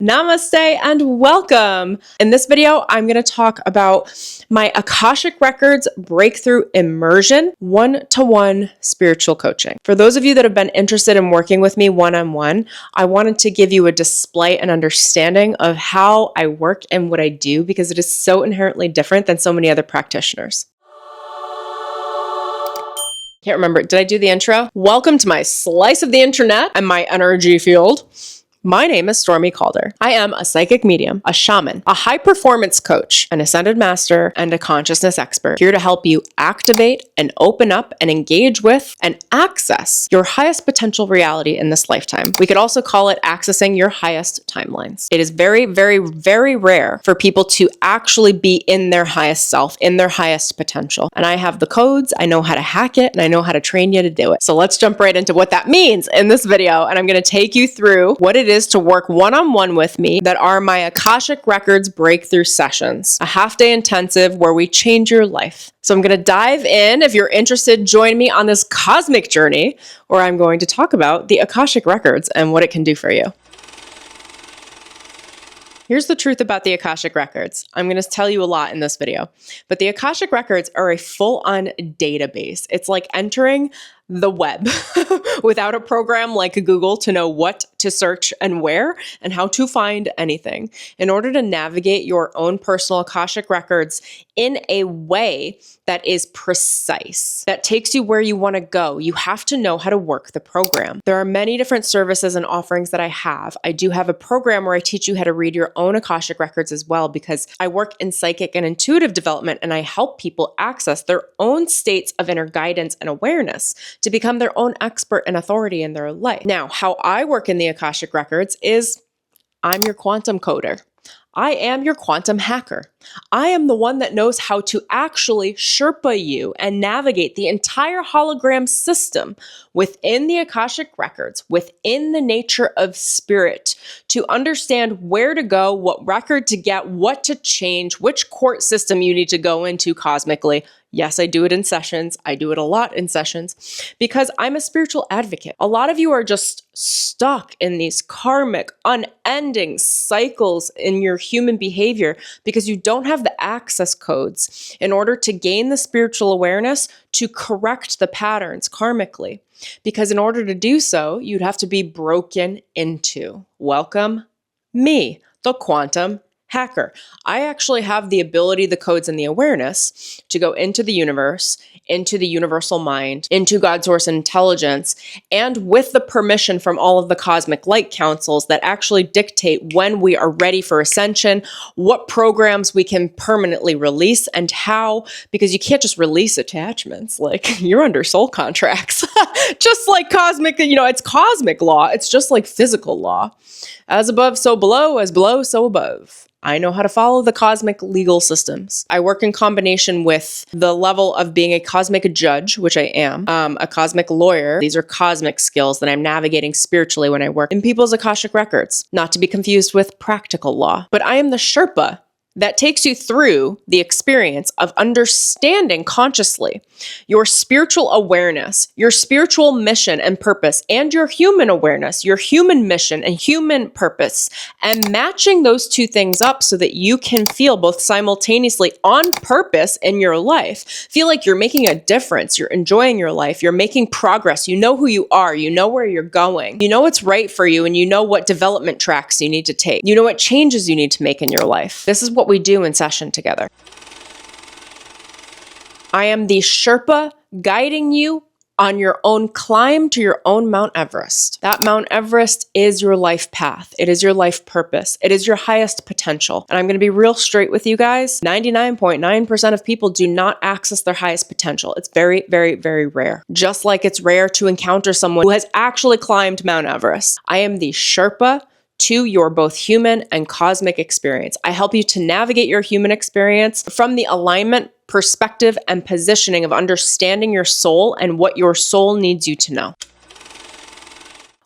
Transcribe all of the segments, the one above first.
Namaste and welcome. In this video, I'm going to talk about my Akashic Records Breakthrough Immersion one-to-one spiritual coaching. For those of you that have been interested in working with me one-on-one, I wanted to give you a display and understanding of how I work and what I do because it is so inherently different than so many other practitioners. Can't remember, did I do the intro? Welcome to my slice of the internet and my energy field. My name is Stormy Calder. I am a psychic medium, a shaman, a high-performance coach, an ascended master, and a consciousness expert, here to help you activate and open up and engage with and access your highest potential reality in this lifetime. We could also call it accessing your highest timelines. It is very, very, very rare for people to actually be in their highest self, in their highest potential. And I have the codes, I know how to hack it, and I know how to train you to do it. So let's jump right into what that means in this video, and I'm going to take you through what it is to work one-on-one with me that are my Akashic Records Breakthrough Sessions, a half-day intensive where we change your life. So I'm going to dive in. If you're interested, join me on this cosmic journey where I'm going to talk about the Akashic Records and what it can do for you. Here's the truth about the Akashic Records. I'm going to tell you a lot in this video, but the Akashic Records are a full-on database. It's like entering the web without a program like Google to know what to search and where and how to find anything. In order to navigate your own personal Akashic Records in a way that is precise, that takes you where you want to go, you have to know how to work the program. There are many different services and offerings that I have. I do have a program where I teach you how to read your own Akashic Records as well, because I work in psychic and intuitive development and I help people access their own states of inner guidance and awareness to become their own expert and authority in their life. Now, how I work in the Akashic Records is I'm your quantum coder. I am your quantum hacker. I am the one that knows how to actually Sherpa you and navigate the entire hologram system within the Akashic Records, within the nature of spirit, to understand where to go, what record to get, what to change, which court system you need to go into cosmically. Yes, I do it in sessions. I do it a lot in sessions because I'm a spiritual advocate. A lot of you are just stuck in these karmic, unending cycles in your human behavior because you don't have the access codes in order to gain the spiritual awareness to correct the patterns karmically. Because in order to do so, you'd have to be broken into. Welcome me, the quantum hacker. I actually have the ability, the codes, and the awareness to go into the universe, into the universal mind, into God source intelligence, and with the permission from all of the cosmic light councils that actually dictate when we are ready for ascension, what programs we can permanently release, and how, because you can't just release attachments. Like, you're under soul contracts. Just like cosmic, it's cosmic law. It's just like physical law. As above, so below, as below, so above. I know how to follow the cosmic legal systems. I work in combination with the level of being a cosmic judge, which I am, a cosmic lawyer. These are cosmic skills that I'm navigating spiritually when I work in people's Akashic Records, not to be confused with practical law. But I am the Sherpa that takes you through the experience of understanding consciously your spiritual awareness, your spiritual mission and purpose, and your human awareness, your human mission and human purpose, and matching those two things up so that you can feel both simultaneously on purpose in your life. Feel like you're making a difference, you're enjoying your life, you're making progress, you know who you are, you know where you're going, you know what's right for you, and you know what development tracks you need to take. You know what changes you need to make in your life. This is what we do in session together. I am the Sherpa guiding you on your own climb to your own Mount Everest. That Mount Everest is your life path. It is your life purpose. It is your highest potential. And I'm going to be real straight with you guys. 99.9% of people do not access their highest potential. It's very, very, very rare. Just like it's rare to encounter someone who has actually climbed Mount Everest. I am the Sherpa to your both human and cosmic experience. I help you to navigate your human experience from the alignment, perspective, and positioning of understanding your soul and what your soul needs you to know.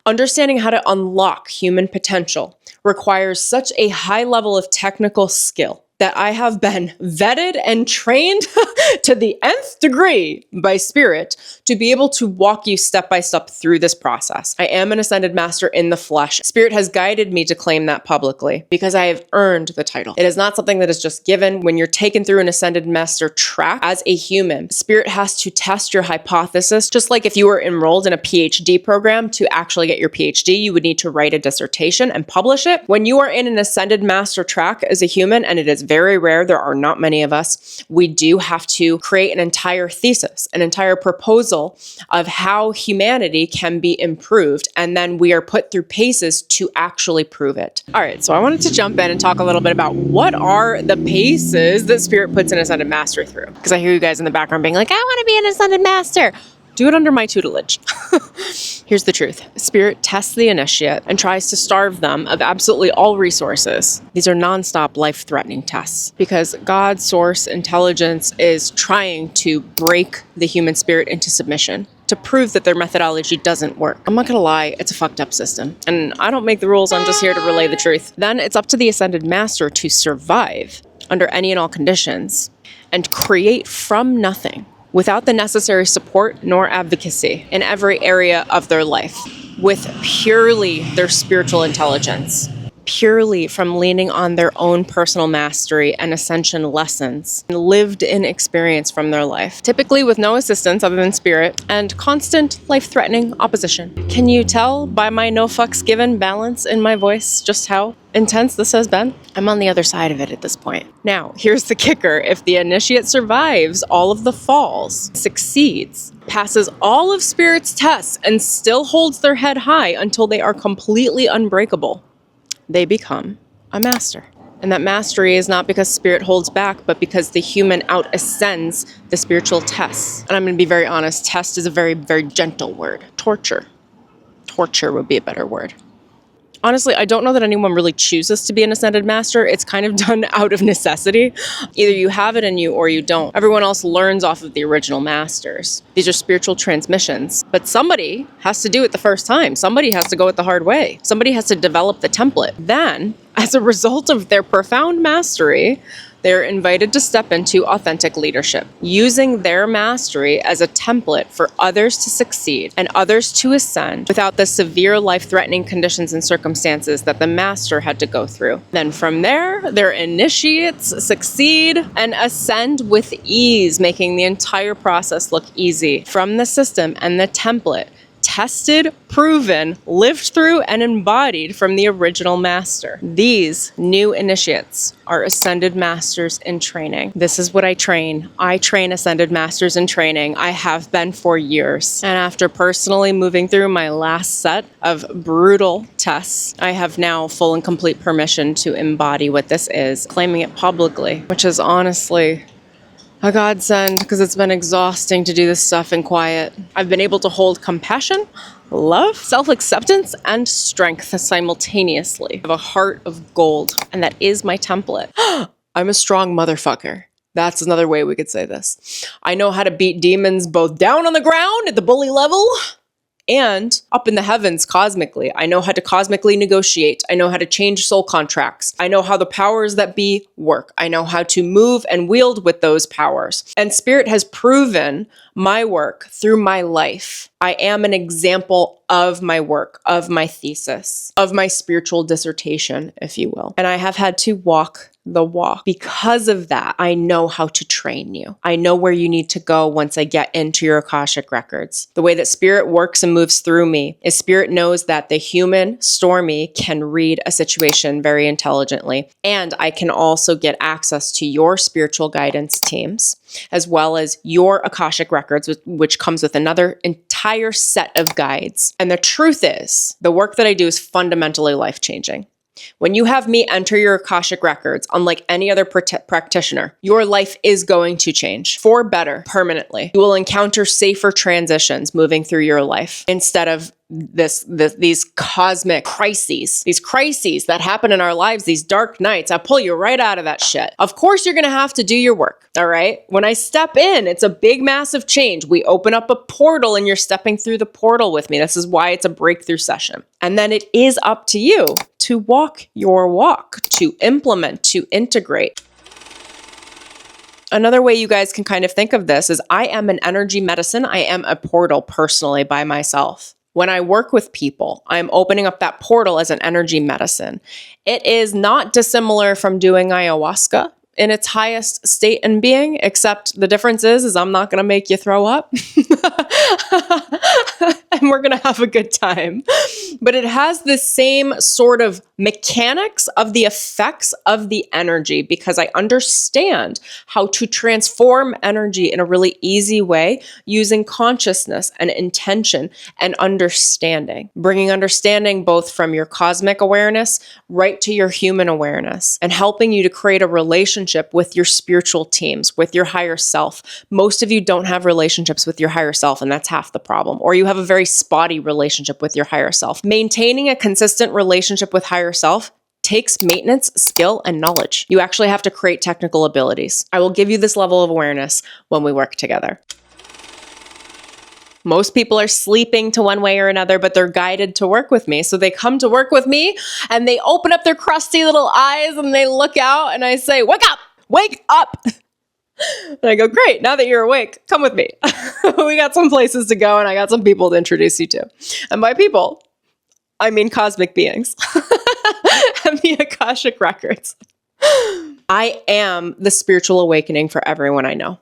Understanding how to unlock human potential requires such a high level of technical skill that I have been vetted and trained to the nth degree by Spirit to be able to walk you step by step through this process. I am an ascended master in the flesh. Spirit has guided me to claim that publicly because I have earned the title. It is not something that is just given. When you're taken through an ascended master track as a human, Spirit has to test your hypothesis. Just like if you were enrolled in a PhD program, to actually get your PhD, you would need to write a dissertation and publish it. When you are in an ascended master track as a human, and it is very rare, there are not many of us, we do have to create an entire thesis, an entire proposal of how humanity can be improved. And then we are put through paces to actually prove it. All right, so I wanted to jump in and talk a little bit about what are the paces that Spirit puts an ascended master through. Because I hear you guys in the background being like, I want to be an ascended master. Do it under my tutelage. Here's the truth. Spirit tests the initiate and tries to starve them of absolutely all resources. These are nonstop life-threatening tests because God's source intelligence is trying to break the human spirit into submission to prove that their methodology doesn't work. I'm not gonna lie, it's a fucked up system. And I don't make the rules, I'm just here to relay the truth. Then it's up to the ascended master to survive under any and all conditions and create from nothing, without the necessary support nor advocacy in every area of their life, with purely their spiritual intelligence, purely from leaning on their own personal mastery and ascension lessons, and lived in experience from their life, typically with no assistance other than Spirit and constant life-threatening opposition. Can you tell by my no fucks given balance in my voice just how intense this has been? I'm on the other side of it at this point. Now, here's the kicker. If the initiate survives all of the falls, succeeds, passes all of Spirit's tests, and still holds their head high until they are completely unbreakable, they become a master. And that mastery is not because Spirit holds back, but because the human out-ascends the spiritual tests. And I'm going to be very honest, test is a very, very gentle word. Torture. Torture would be a better word. Honestly, I don't know that anyone really chooses to be an ascended master. It's kind of done out of necessity. Either you have it in you or you don't. Everyone else learns off of the original masters. These are spiritual transmissions. But somebody has to do it the first time. Somebody has to go it the hard way. Somebody has to develop the template. Then, as a result of their profound mastery, they're invited to step into authentic leadership, using their mastery as a template for others to succeed and others to ascend without the severe life-threatening conditions and circumstances that the master had to go through. Then from there, their initiates succeed and ascend with ease, making the entire process look easy from the system and the template. Tested, proven, lived through, and embodied from the original master. These new initiates are ascended masters in training. This is what I train. I train ascended masters in training. I have been for years. And after personally moving through my last set of brutal tests, I have now full and complete permission to embody what this is, claiming it publicly, which is honestly a godsend because it's been exhausting to do this stuff in quiet. I've been able to hold compassion, love, self-acceptance, and strength simultaneously. I have a heart of gold, and that is my template. I'm a strong motherfucker. That's another way we could say this. I know how to beat demons both down on the ground at the bully level and up in the heavens cosmically. I know how to cosmically negotiate. I know how to change soul contracts. I know how the powers that be work. I know how to move and wield with those powers. And Spirit has proven my work through my life. I am an example of my work, of my thesis, of my spiritual dissertation, if you will. And I have had to walk the walk. Because of that, I know how to train you. I know where you need to go once I get into your Akashic Records. The way that Spirit works and moves through me is Spirit knows that the human, Stormy, can read a situation very intelligently. And I can also get access to your spiritual guidance teams, as well as your Akashic Records, which comes with another entire set of guides. And the truth is, the work that I do is fundamentally life-changing. When you have me enter your Akashic Records, unlike any other practitioner, your life is going to change for better permanently. You will encounter safer transitions moving through your life instead of these cosmic crises, these crises that happen in our lives, these dark nights. I pull you right out of that shit. Of course, you're going to have to do your work. All right. When I step in, it's a big, massive change. We open up a portal and you're stepping through the portal with me. This is why it's a breakthrough session. And then it is up to you to walk your walk, to implement, to integrate. Another way you guys can kind of think of this is I am an energy medicine. I am a portal personally by myself. When I work with people, I'm opening up that portal as an energy medicine. It is not dissimilar from doing ayahuasca in its highest state and being, except the difference is I'm not going to make you throw up. And we're going to have a good time. But it has the same sort of mechanics of the effects of the energy because I understand how to transform energy in a really easy way using consciousness and intention and understanding. Bringing understanding both from your cosmic awareness right to your human awareness and helping you to create a relationship with your spiritual teams, with your higher self. Most of you don't have relationships with your higher self, and that's half the problem. Or you have a very spotty relationship with your higher self. Maintaining a consistent relationship with higher self takes maintenance, skill, and knowledge. You actually have to create technical abilities. I will give you this level of awareness when we work together. Most people are sleeping to one way or another, but they're guided to work with me. So they come to work with me and they open up their crusty little eyes and they look out and I say, wake up, wake up. And I go, great, now that you're awake, come with me. We got some places to go and I got some people to introduce you to. And by people, I mean cosmic beings and the Akashic Records. I am the spiritual awakening for everyone I know.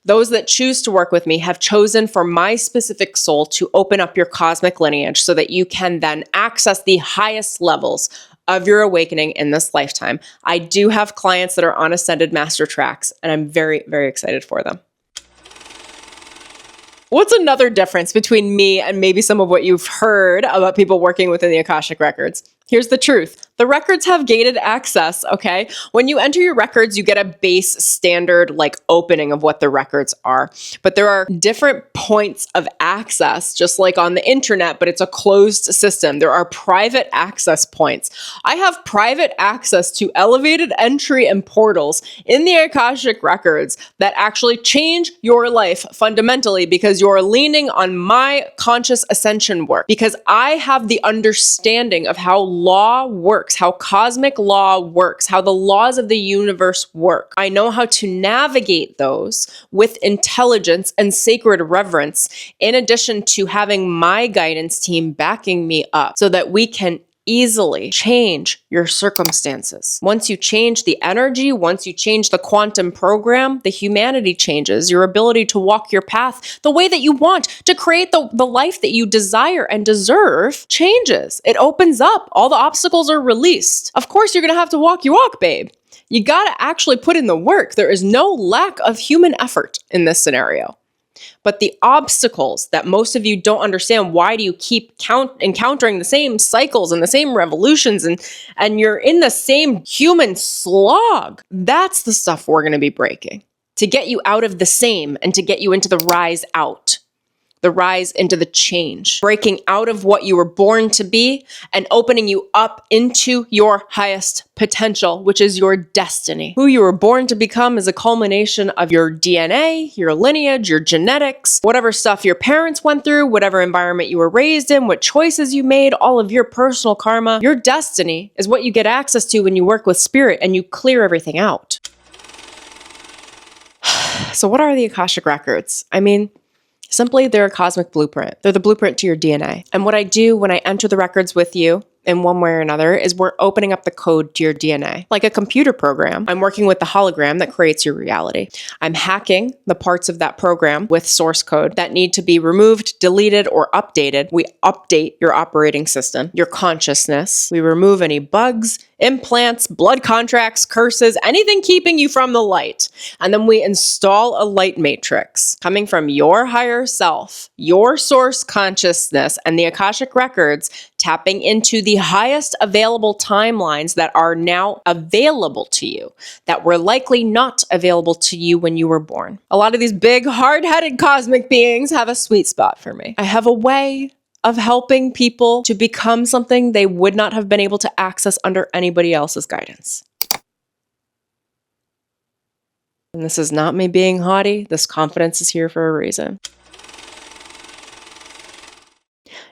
Those that choose to work with me have chosen for my specific soul to open up your cosmic lineage so that you can then access the highest levels of your awakening in this lifetime. I do have clients that are on Ascended Master Tracks, and I'm very, very excited for them. What's another difference between me and maybe some of what you've heard about people working within the Akashic Records? Here's the truth. The records have gated access, okay? When you enter your records, you get a base standard like opening of what the records are. But there are different points of access, just like on the internet, but it's a closed system. There are private access points. I have private access to elevated entry and portals in the Akashic Records that actually change your life fundamentally because you're leaning on my conscious ascension work. Because I have the understanding of how law works, how cosmic law works, how the laws of the universe work. I know how to navigate those with intelligence and sacred reverence, in addition to having my guidance team backing me up so that we can easily change your circumstances. Once you change the energy, once you change the quantum program, the humanity changes. Your ability to walk your path the way that you want, to create the life that you desire and deserve changes. It opens up. All the obstacles are released. Of course, you're going to have to walk your walk, babe. You got to actually put in the work. There is no lack of human effort in this scenario. But the obstacles that most of you don't understand, why do you keep encountering the same cycles and the same revolutions and you're in the same human slog? That's the stuff we're going to be breaking to get you out of the same and to get you into the rise out. The rise into the change, breaking out of what you were born to be and opening you up into your highest potential, which is your destiny. Who you were born to become is a culmination of your DNA, your lineage, your genetics, whatever stuff your parents went through, whatever environment you were raised in, what choices you made, all of your personal karma. Your destiny is what you get access to when you work with spirit and you clear everything out. So what are the Akashic Records? I mean, simply, they're a cosmic blueprint. They're the blueprint to your DNA. And what I do when I enter the records with you in one way or another is we're opening up the code to your DNA. Like a computer program, I'm working with the hologram that creates your reality. I'm hacking the parts of that program with source code that need to be removed, deleted, or updated. We update your operating system, your consciousness. We remove any bugs, implants, blood contracts, curses, anything keeping you from the light. And then we install a light matrix coming from your higher self, your source consciousness, and the Akashic Records, tapping into the highest available timelines that are now available to you, that were likely not available to you when you were born. A lot of these big, hard-headed cosmic beings have a sweet spot for me. I have a way of helping people to become something they would not have been able to access under anybody else's guidance. And this is not me being haughty. This confidence is here for a reason.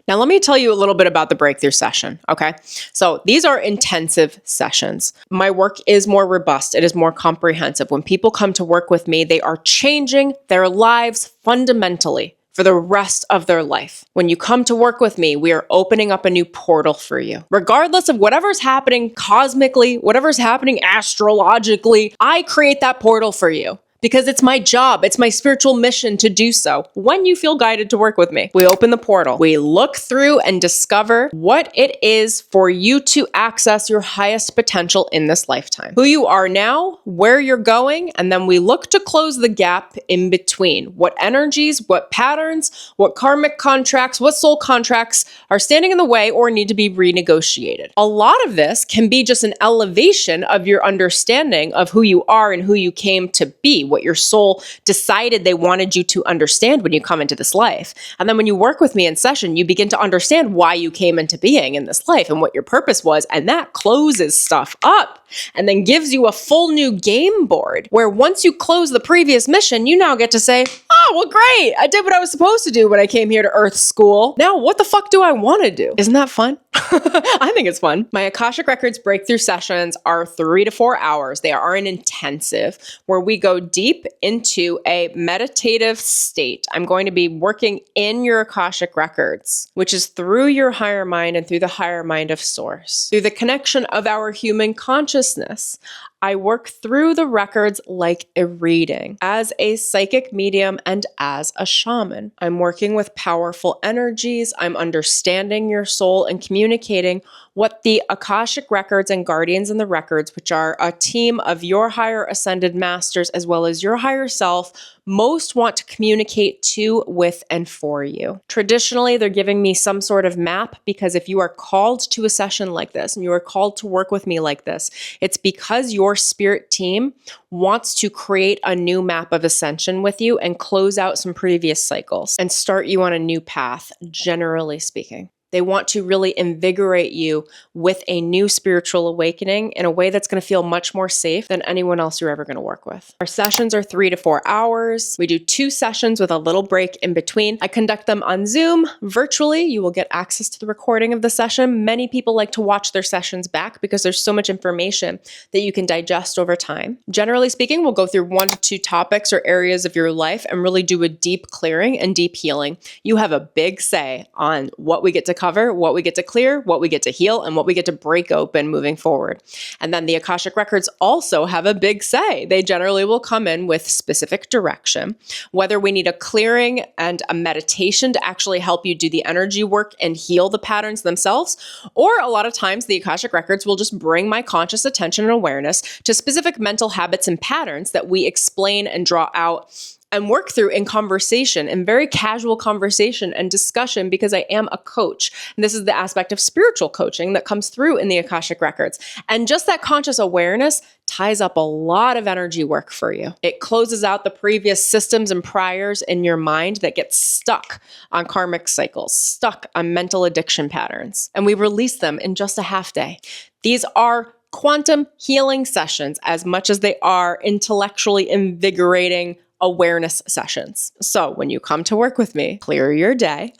Now, let me tell you a little bit about the breakthrough session, okay? So these are intensive sessions. My work is more robust. It is more comprehensive. When people come to work with me, they are changing their lives fundamentally for the rest of their life. When you come to work with me, we are opening up a new portal for you. Regardless of whatever's happening cosmically, whatever's happening astrologically, I create that portal for you. Because it's my job, it's my spiritual mission to do so when you feel guided to work with me. We open the portal. We look through and discover what it is for you to access your highest potential in this lifetime. Who you are now, where you're going, and then we look to close the gap in between. What energies, what patterns, what karmic contracts, what soul contracts are standing in the way or need to be renegotiated. A lot of this can be just an elevation of your understanding of who you are and who you came to be, what your soul decided they wanted you to understand when you come into this life. And then when you work with me in session, you begin to understand why you came into being in this life and what your purpose was. And that closes stuff up and then gives you a full new game board where once you close the previous mission, you now get to say, oh, well, great. I did what I was supposed to do when I came here to Earth School. Now, what the fuck do I want to do? Isn't that fun? I think it's fun. My Akashic Records breakthrough sessions are 3 to 4 hours. They are an intensive where we go deep into a meditative state. I'm going to be working in your Akashic Records, which is through your higher mind and through the higher mind of Source, through the connection of our human consciousness. I work through the records like a reading, as a psychic medium and as a shaman. I'm working with powerful energies. I'm understanding your soul and communicating what the Akashic Records and Guardians in the Records, which are a team of your higher ascended masters as well as your higher self, most want to communicate to, with, and for you. Traditionally, they're giving me some sort of map because if you are called to a session like this and you are called to work with me like this, it's because your spirit team wants to create a new map of ascension with you and close out some previous cycles and start you on a new path, generally speaking. They want to really invigorate you with a new spiritual awakening in a way that's going to feel much more safe than anyone else you're ever going to work with. Our sessions are 3 to 4 hours. We do 2 sessions with a little break in between. I conduct them on Zoom virtually. You will get access to the recording of the session. Many people like to watch their sessions back because there's so much information that you can digest over time. Generally speaking, we'll go through 1 to 2 topics or areas of your life and really do a deep clearing and deep healing. You have a big say on what we get to cover, what we get to clear, what we get to heal, and what we get to break open moving forward. And then the Akashic Records also have a big say. They generally will come in with specific direction, whether we need a clearing and a meditation to actually help you do the energy work and heal the patterns themselves, or a lot of times the Akashic Records will just bring my conscious attention and awareness to specific mental habits and patterns that we explain and draw out and work through in conversation, in very casual conversation and discussion, because I am a coach. And this is the aspect of spiritual coaching that comes through in the Akashic Records. And just that conscious awareness ties up a lot of energy work for you. It closes out the previous systems and priors in your mind that get stuck on karmic cycles, stuck on mental addiction patterns. And we release them in just a half day. These are quantum healing sessions as much as they are intellectually invigorating awareness sessions. So when you come to work with me, clear your day,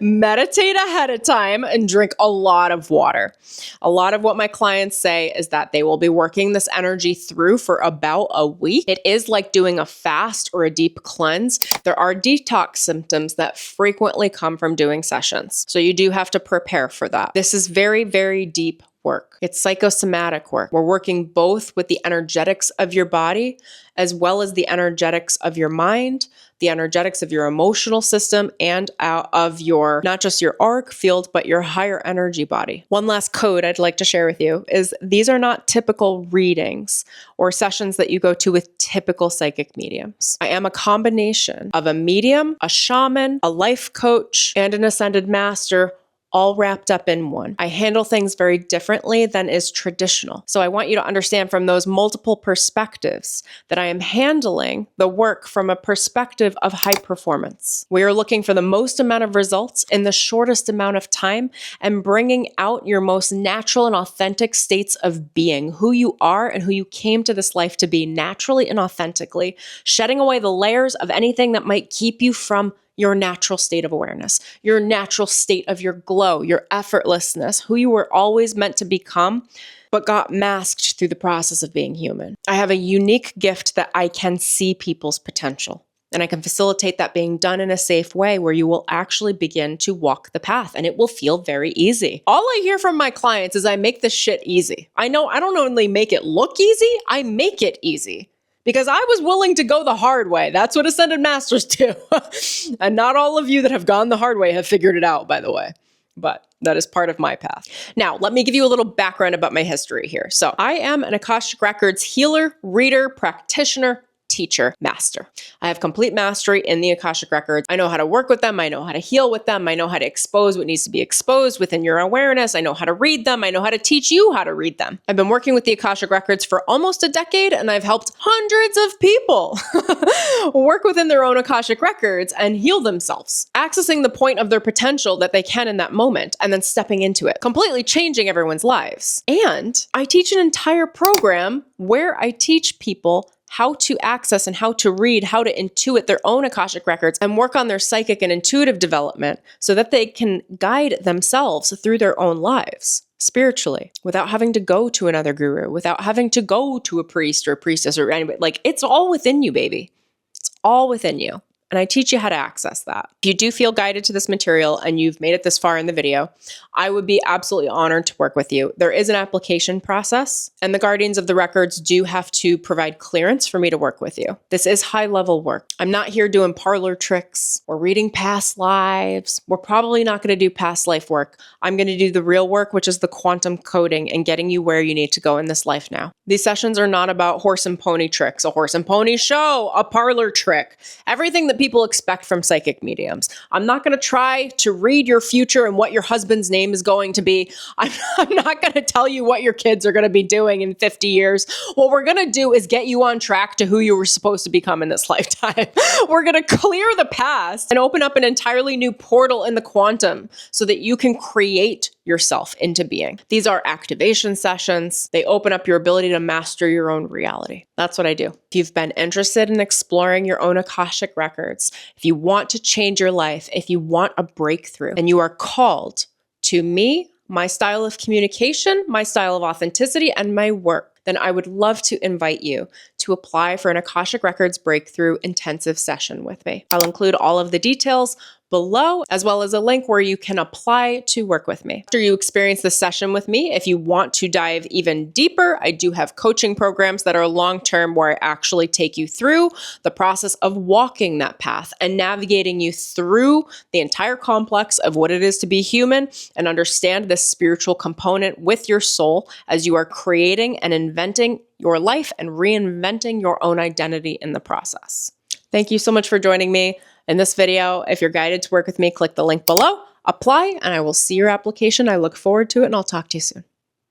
meditate ahead of time, and drink a lot of water. A lot of what my clients say is that they will be working this energy through for about a week. It is like doing a fast or a deep cleanse. There are detox symptoms that frequently come from doing sessions. So you do have to prepare for that. This is very, very deep work. It's psychosomatic work. We're working both with the energetics of your body as well as the energetics of your mind, the energetics of your emotional system, and of your, not just your auric field, but your higher energy body. One last code I'd like to share with you is these are not typical readings or sessions that you go to with typical psychic mediums. I am a combination of a medium, a shaman, a life coach, and an ascended master, all wrapped up in one. I handle things very differently than is traditional. So I want you to understand from those multiple perspectives that I am handling the work from a perspective of high performance. We are looking for the most amount of results in the shortest amount of time and bringing out your most natural and authentic states of being, who you are and who you came to this life to be naturally and authentically, shedding away the layers of anything that might keep you from your natural state of awareness, your natural state of your glow, your effortlessness, who you were always meant to become, but got masked through the process of being human. I have a unique gift that I can see people's potential. And I can facilitate that being done in a safe way where you will actually begin to walk the path and it will feel very easy. All I hear from my clients is I make this shit easy. I know I don't only make it look easy, I make it easy. Because I was willing to go the hard way. That's what Ascended Masters do. And not all of you that have gone the hard way have figured it out, by the way. But that is part of my path. Now, let me give you a little background about my history here. So I am an Akashic Records healer, reader, practitioner, teacher, master. I have complete mastery in the Akashic Records. I know how to work with them. I know how to heal with them. I know how to expose what needs to be exposed within your awareness. I know how to read them. I know how to teach you how to read them. I've been working with the Akashic Records for almost a decade, and I've helped hundreds of people work within their own Akashic Records and heal themselves, accessing the point of their potential that they can in that moment, and then stepping into it, completely changing everyone's lives. And I teach an entire program where I teach people how to access and how to read, how to intuit their own Akashic Records and work on their psychic and intuitive development so that they can guide themselves through their own lives spiritually without having to go to another guru, without having to go to a priest or a priestess or anybody. Like, it's all within you, baby. It's all within you. And I teach you how to access that. If you do feel guided to this material and you've made it this far in the video, I would be absolutely honored to work with you. There is an application process, and the guardians of the records do have to provide clearance for me to work with you. This is high-level work. I'm not here doing parlor tricks or reading past lives. We're probably not going to do past life work. I'm going to do the real work, which is the quantum coding and getting you where you need to go in this life now. These sessions are not about horse and pony tricks, a horse and pony show, a parlor trick, everything that people expect from psychic mediums. I'm not going to try to read your future and what your husband's name is going to be. I'm not going to tell you what your kids are going to be doing in 50 years. What we're going to do is get you on track to who you were supposed to become in this lifetime. We're going to clear the past and open up an entirely new portal in the quantum so that you can create yourself into being. These are activation sessions. They open up your ability to master your own reality. That's what I do. If you've been interested in exploring your own Akashic Records, if you want to change your life, if you want a breakthrough, and you are called to me, my style of communication, my style of authenticity, and my work, then I would love to invite you to apply for an Akashic Records Breakthrough Intensive session with me. I'll include all of the details below, as well as a link where you can apply to work with me. After you experience the session with me, if you want to dive even deeper, I do have coaching programs that are long-term where I actually take you through the process of walking that path and navigating you through the entire complex of what it is to be human and understand the spiritual component with your soul as you are creating and inventing your life and reinventing your own identity in the process. Thank you so much for joining me in this video. If you're guided to work with me, click the link below, apply, and I will see your application. I look forward to it, and I'll talk to you soon.